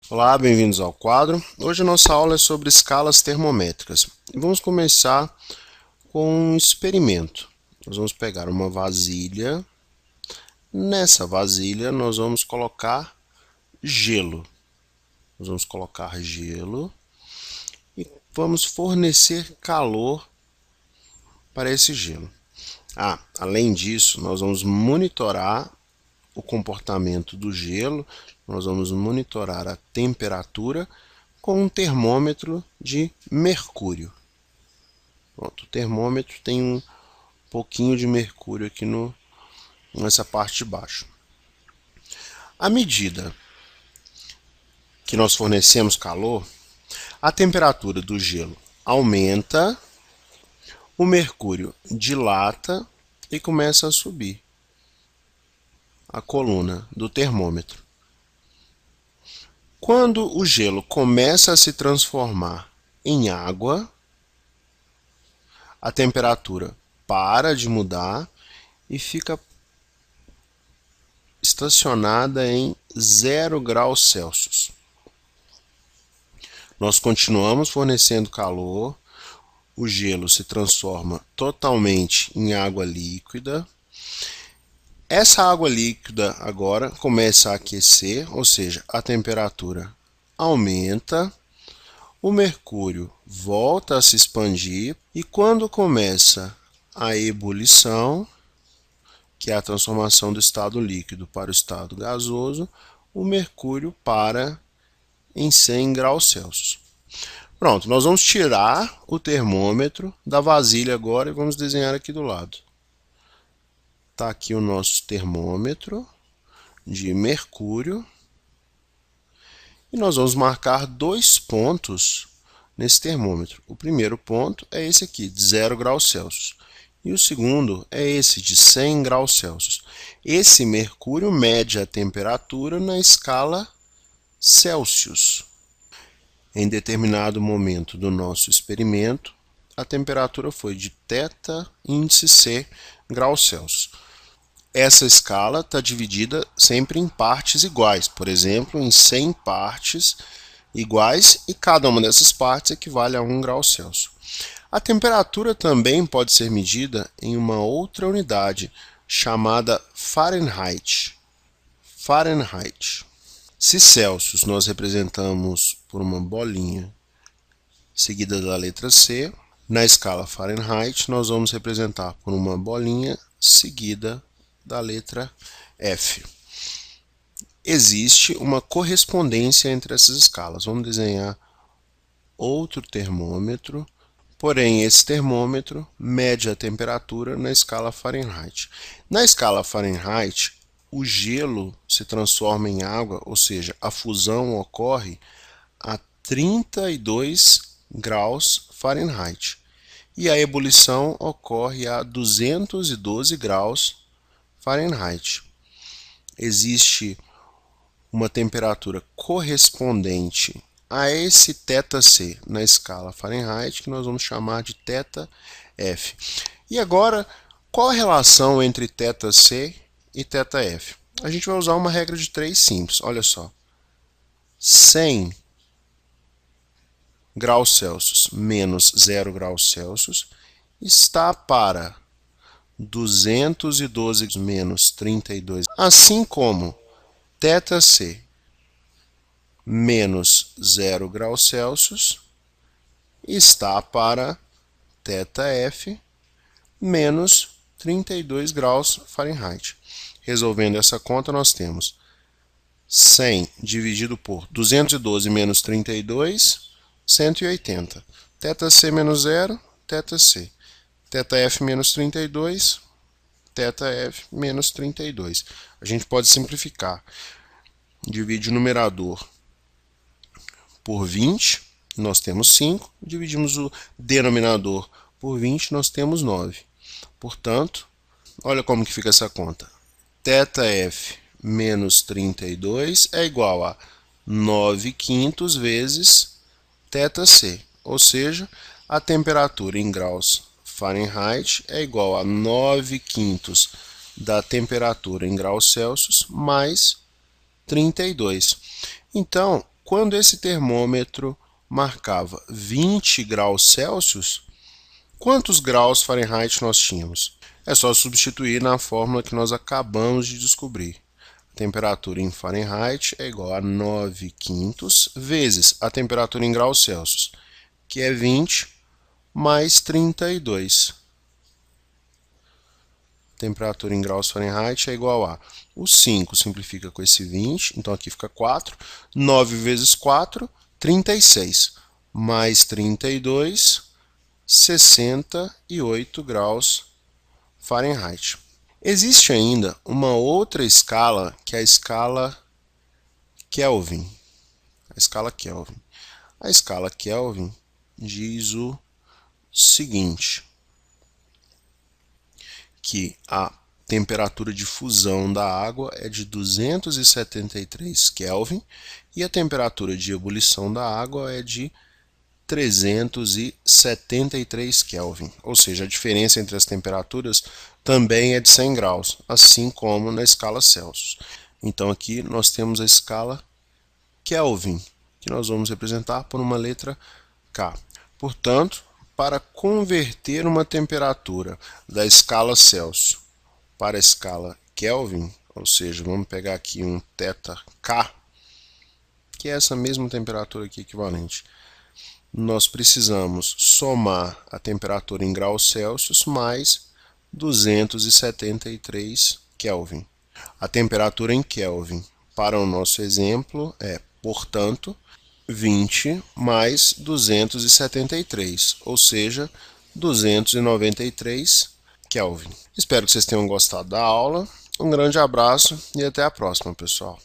Olá, bem-vindos ao quadro. Hoje a nossa aula é sobre escalas termométricas. Vamos começar com um experimento. Nós vamos pegar uma vasilha. Nessa vasilha nós vamos colocar gelo. Nós vamos colocar gelo e vamos fornecer calor para esse gelo. Além disso, nós vamos monitorar o comportamento do gelo, nós vamos monitorar a temperatura com um termômetro de mercúrio. Pronto, o termômetro tem um pouquinho de mercúrio aqui nessa parte de baixo. À medida que nós fornecemos calor, a temperatura do gelo aumenta, o mercúrio dilata e começa a subir a coluna do termômetro. Quando o gelo começa a se transformar em água, a temperatura para de mudar e fica estacionada em 0 graus Celsius. Nós continuamos fornecendo calor, o gelo se transforma totalmente em água líquida. Essa água líquida agora começa a aquecer, ou seja, a temperatura aumenta, o mercúrio volta a se expandir e quando começa a ebulição, que é a transformação do estado líquido para o estado gasoso, o mercúrio para em 100 graus Celsius. Pronto, nós vamos tirar o termômetro da vasilha agora e vamos desenhar aqui do lado. Está aqui o nosso termômetro de mercúrio. E nós vamos marcar 2 pontos nesse termômetro. O primeiro ponto é esse aqui, de 0 graus Celsius. E o segundo é esse, de 100 graus Celsius. Esse mercúrio mede a temperatura na escala Celsius. Em determinado momento do nosso experimento, a temperatura foi de θ índice C graus Celsius. Essa escala está dividida sempre em partes iguais, por exemplo, em 100 partes iguais, e cada uma dessas partes equivale a 1 grau Celsius. A temperatura também pode ser medida em uma outra unidade, chamada Fahrenheit. Se Celsius nós representamos por uma bolinha seguida da letra C, na escala Fahrenheit nós vamos representar por uma bolinha seguida da letra F. Existe uma correspondência entre essas escalas. Vamos desenhar outro termômetro, porém esse termômetro mede a temperatura na escala Fahrenheit. Na escala Fahrenheit, o gelo se transforma em água, ou seja, a fusão ocorre a 32 graus Fahrenheit. E a ebulição ocorre a 212 graus Fahrenheit. Existe uma temperatura correspondente a esse θc na escala Fahrenheit, que nós vamos chamar de θf. E agora, qual a relação entre θc e θf? A gente vai usar uma regra de 3 simples. Olha só. 100 graus Celsius menos 0 graus Celsius está para 212 menos 32, assim como θc menos 0 graus Celsius está para θf menos 32 graus Fahrenheit. Resolvendo essa conta, nós temos 100 dividido por 212 menos 32, 180. θc menos 0, θc. θf menos 32, θf menos 32. A gente pode simplificar. Divide o numerador por 20, nós temos 5. Dividimos o denominador por 20, nós temos 9. Portanto, olha como que fica essa conta. θf menos 32 é igual a 9 quintos vezes θc, ou seja, a temperatura em graus Fahrenheit é igual a 9 quintos da temperatura em graus Celsius mais 32. Então, quando esse termômetro marcava 20 graus Celsius, quantos graus Fahrenheit nós tínhamos? É só substituir na fórmula que nós acabamos de descobrir. A temperatura em Fahrenheit é igual a 9 quintos vezes a temperatura em graus Celsius, que é 20, mais 32. Temperatura em graus Fahrenheit é igual a... O 5 simplifica com esse 20, então aqui fica 4. 9 vezes 4, 36. Mais 32, 68 graus Fahrenheit. Existe ainda uma outra escala, que é a escala Kelvin. A escala Kelvin. A escala Kelvin diz o seguinte, que a temperatura de fusão da água é de 273 Kelvin e a temperatura de ebulição da água é de 373 Kelvin, ou seja, a diferença entre as temperaturas também é de 100 graus, assim como na escala Celsius. Então aqui nós temos a escala Kelvin, que nós vamos representar por uma letra K. Portanto, para converter uma temperatura da escala Celsius para a escala Kelvin, ou seja, vamos pegar aqui um θK, que é essa mesma temperatura aqui equivalente, nós precisamos somar a temperatura em graus Celsius mais 273 Kelvin. A temperatura em Kelvin para o nosso exemplo é, portanto, 20 mais 273, ou seja, 293 Kelvin. Espero que vocês tenham gostado da aula. Um grande abraço e até a próxima, pessoal.